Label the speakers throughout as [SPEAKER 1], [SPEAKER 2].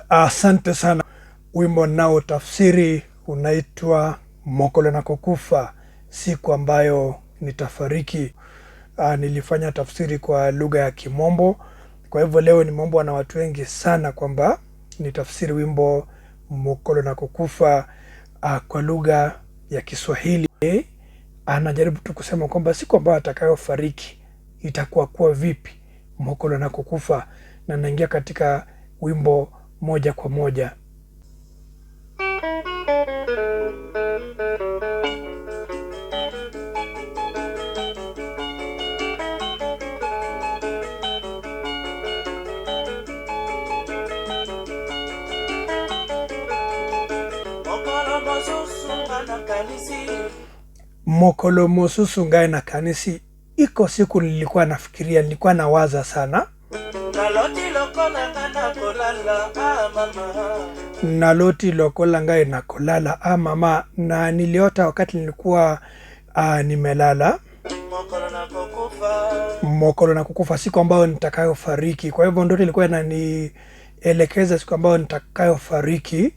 [SPEAKER 1] Asante sana. Wimbo nao tafsiri unaitwa Mokolo na Kukufa, siku ambayo nitafariki. Nilifanya tafsiri kwa lugha ya Kimombo. Kwa hivyo leo nimeombwa na watu wengi sana kwamba nitafsiri wimbo Mokolo na Kukufa kwa lugha ya Kiswahili. Anajaribu tu kusema kwamba siku ambayo atakayofariki itakuwa kuwa vipi, Mokolo na Kukufa, na naingia katika wimbo moja kwa moja. Mokolo mosusu ngai na kanisi. Iko siku nilikuwa nawaza sana. Naloti lokola ngai na kolala mama, na niliota wakati nilikuwa nimelala. Mokolo na Kukufa, siku ambayo nitakayofariki. Kwa hivyo ndoto ilikuwa inanielekeza siku ambayo nitakayofariki.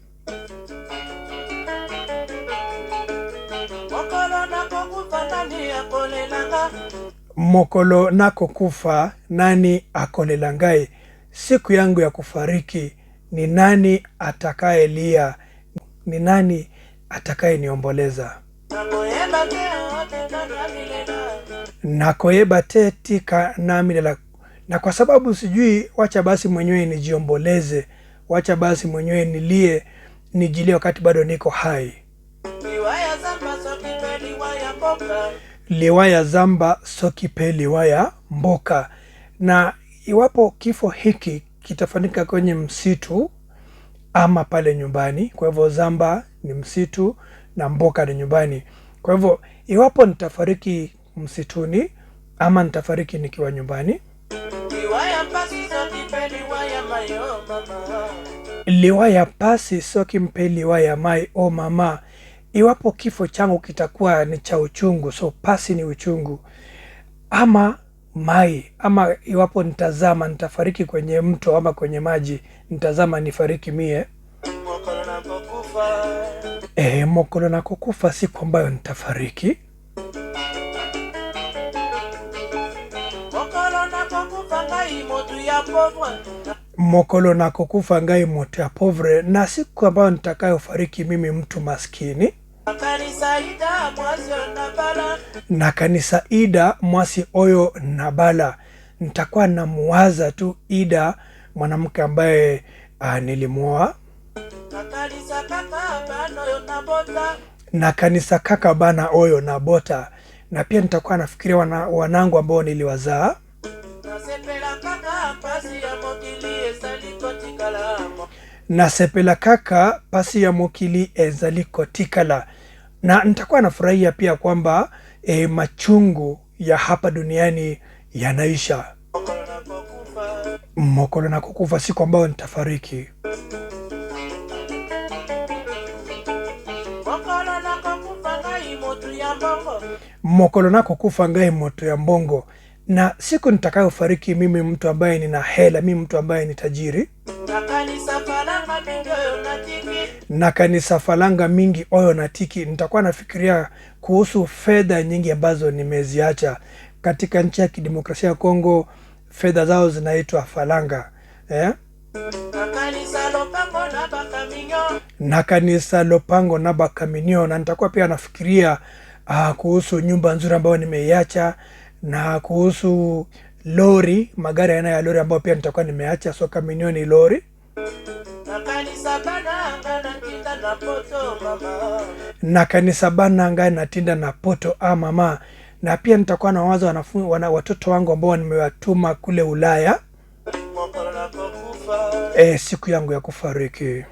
[SPEAKER 1] Mokolo na Kukufa, nani akolelangai? Siku yangu ya kufariki, ni nani atakayelia? Ni nani atakayeniomboleza? Nakoyeba te tika namilela. Na kwa sababu sijui, wacha basi mwenyewe nijiomboleze. Wacha basi mwenyewe nijilie wakati bado niko hai. Liwaya zamba sokipe liwaya mboka. Na iwapo kifo hiki kitafanyika kwenye msitu ama pale nyumbani, kwa hivyo zamba ni msitu na mboka ni nyumbani. Kwa hivyo iwapo nitafariki msituni ama nitafariki nikiwa nyumbani, liwaya pasi soki mpe liwaya mai o mama. Iwapo kifo changu kitakuwa ni cha uchungu, so pasi ni uchungu, ama mai, ama iwapo nitazama, nitafariki kwenye mto ama kwenye maji, nitazama nifariki mie. Mokolo na Kukufa, siku ambayo nitafariki. Mokolo na Kukufa ngai moto ya povre, na siku ambayo nitakayofariki mimi mtu maskini. Na kanisa ida mwasi oyo nabala. Nitakuwa na muwaza tu Ida, mwanamke ambaye nilimuoa. Na kanisa kaka bana oyo nabota. Na pia nitakuwa nafikiria wanangu ambao niliwazaa. Nasepela kaka pasi ya mokili ezaliko tikala. Na nitakuwa nafurahia pia kwamba machungu ya hapa duniani yanaisha. Mokolo na Kukufa, siku ambayo nitafariki. Mokolo na Kukufa ngai moto ya mbongo. Na siku nitakayofariki mimi mtu ambaye nina hela, mimi mtu ambaye ni tajiri. Na kanisa falanga mingi oyo natiki. Nitakuwa nafikiria kuhusu fedha nyingi ambazo nimeziacha. Katika nchi ya kidemokrasia ya Kongo, fedha zao zinaitwa falanga. Na kanisa lopango na bakaminyo. Na nitakuwa pia nafikiria kuhusu nyumba nzuri ambayo nimeiacha, na kuhusu lori, magari aina ya lori ambayo pia nitakuwa nimeacha, so kaminyo ni lori. Na kanisa bana anga natinda na poto mama. Na pia nitakuwa na wazo watoto wangu ambao nimewatuma kule Ulaya. Siku yangu ya kufariki.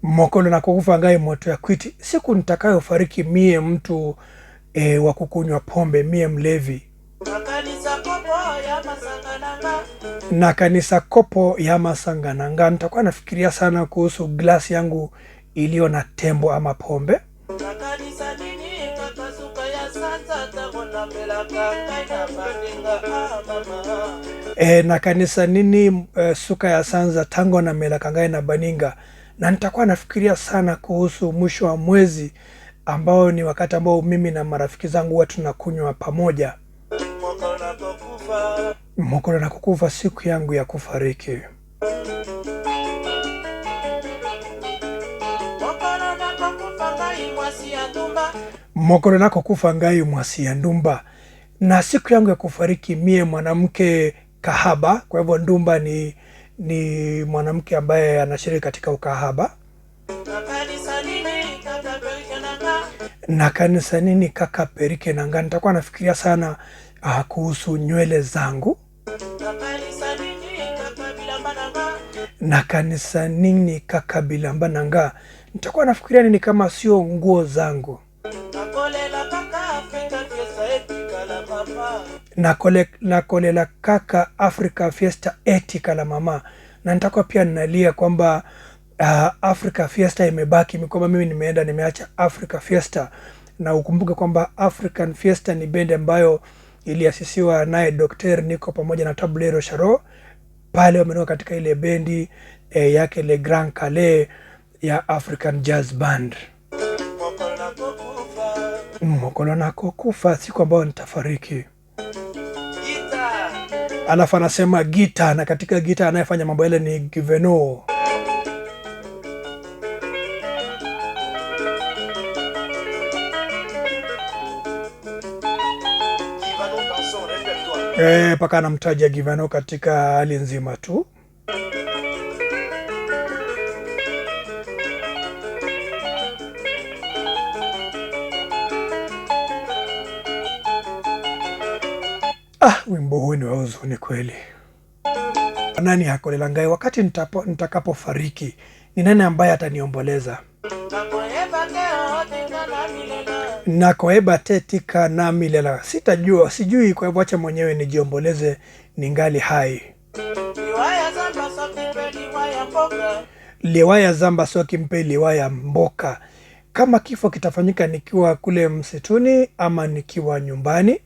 [SPEAKER 1] Mokolo na Kukufa ngai moto ya kwiti. Siku nitakayofariki mie mtu wa kukunywa pombe, mie mlevi. Na kanisa kopo ya masangananga. Nitakuwa nafikiria sana kuhusu glasi yangu iliyo na tembo ama pombe. Na kanisa nini suka ya sanza tango na mela kangai na baninga. Na nitakuwa nafikiria sana kuhusu mwisho wa mwezi ambao ni wakati ambao mimi na marafiki zangu huwa tunakunywa pamoja. Mokolo na kukufa, siku yangu ya kufariki. Mokolo na kukufa ngai mwasi ya ndumba. Na siku yangu ya kufariki mie mwanamke kahaba. Kwa hivyo ndumba ni mwanamke ambaye anashiriki katika ukahaba. Na kanisa nini kaka perike nanga. Nitakuwa nafikiria sana kuhusu nywele zangu. Na kanisa nini kaka bilamba nanga. Nitakuwa nafikiria nini kama sio nguo zangu. Na kolela kaka Africa Fiesta etika la mama. Na nitakuwa pia ninalia kwamba Africa Fiesta imebaki. Kwamba mimi nimeenda nimeacha Africa Fiesta. Na ukumbuke kwamba African Fiesta ni bendi ambayo iliasisiwa naye Dr. Nico pamoja na Tabulero Sharo. Pale wamenoka katika ile bendi yake Le Grand Calais ya African Jazz Band. Mokolo na kukufa, siku ambayo nitafariki. Alafu anasema gita, na katika gita anayefanya mambo yale ni Giveno. Paka anamtaja Giveno katika hali nzima tu. Wimbo huu ni wa huzuni kweli. Nani hakolela ngai wakati nitakapofariki? Ni nani ambaye ataniomboleza? Nakoeba tetika na milela. Sijui, kwa hivyo acha mwenyewe nijiomboleze ningali hai. Liwaya zamba soki mpe liwaya mboka. Kama kifo kitafanyika nikiwa kule msituni ama nikiwa nyumbani.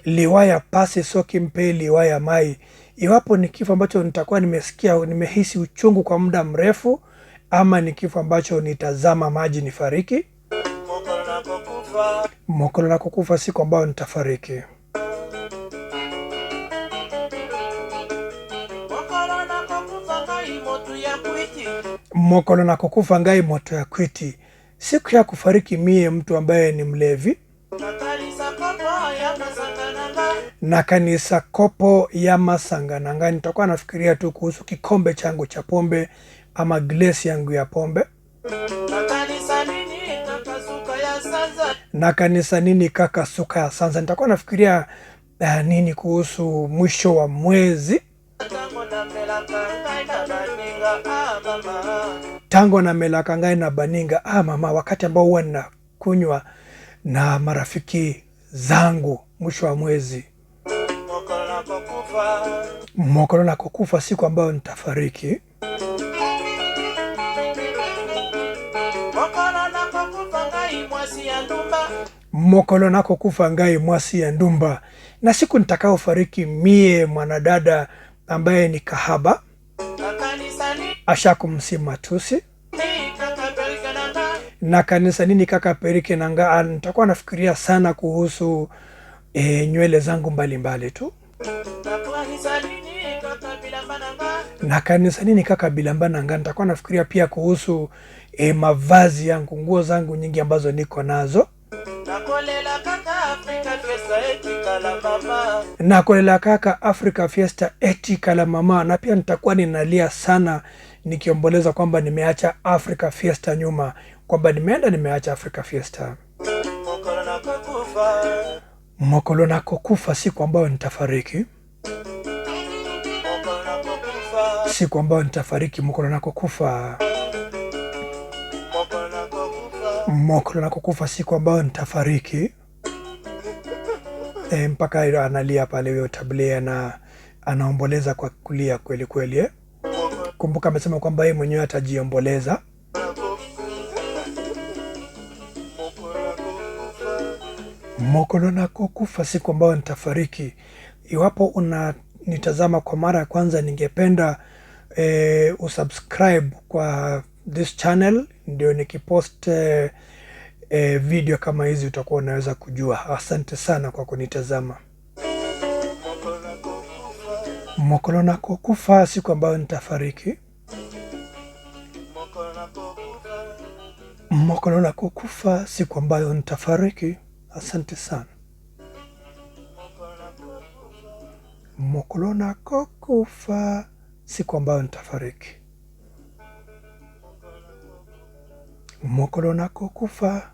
[SPEAKER 1] Liwaya pasi soki mpe liwaya mai. Iwapo ni kifo ambacho nitakuwa nimehisi uchungu kwa muda mrefu, ama ni kifo ambacho nitazama maji nifariki. Mokolo na kukufa, siku ambayo nitafariki. Mokolo na kukufa ngai moto ya kwiti. Siku ya kufariki mie mtu ambaye ni mlevi. Na kanisa kopo ya masangananga. Nitakuwa nafikiria tu kuhusu kikombe changu cha pombe ama glasi yangu ya pombe. Na kanisa nini kaka suka ya sanza. Nitakuwa nafikiria nini kuhusu mwisho wa mwezi. Tango na melaka ngai na baninga. Mama, wakati ambao huwa ninakunywa na marafiki zangu mwisho wa mwezi. Mokolo na kukufa, siku ambayo nitafariki. Mokolo na kukufa ngai mwasi ya ndumba. Na siku nitakao fariki mie mwanadada ambaye ni kahaba. Ashaku msima tusi. Na kanisa nini kaka perike nanga. Nitakuwa nafikiria sana kuhusu nywele zangu mbalimbali tu. Na kanisa nini kaka bilamba nanga. Nitakuwa nafikiria pia kuhusu mavazi yangu, nguo zangu nyingi ambazo niko nazo. Nakolela kaka Africa Fiesta etika la mama. Na pia nitakuwa ninalia sana nikiomboleza kwamba nimeacha Africa Fiesta nyuma, kwamba nimeacha Africa Fiesta. Mokolo na kukufa, siku ambayo nitafariki. Siku ambayo nitafariki, mokolo na kukufa. Mokolo na kukufa, siku ambayo nitafariki. Mpaka analia pale huyo Tabulea na anaomboleza kwa kulia kweli kweli. Kumbuka amesema kwamba yeye mwenyewe atajiomboleza. mokolo nako kufa, siku ambayo nitafariki. Iwapo unanitazama kwa mara ya kwanza, ningependa usubscribe kwa this channel, ndio nikipost video kama hizi utakuwa unaweza kujua. Asante sana kwa kunitazama. Mokolo nako kufa, siku ambayo nitafariki. Mokolo nako kufa, siku ambayo nitafariki. Asante sana. Mokolo nako kufa, siku ambayo nitafariki. Mokolo nako kufa,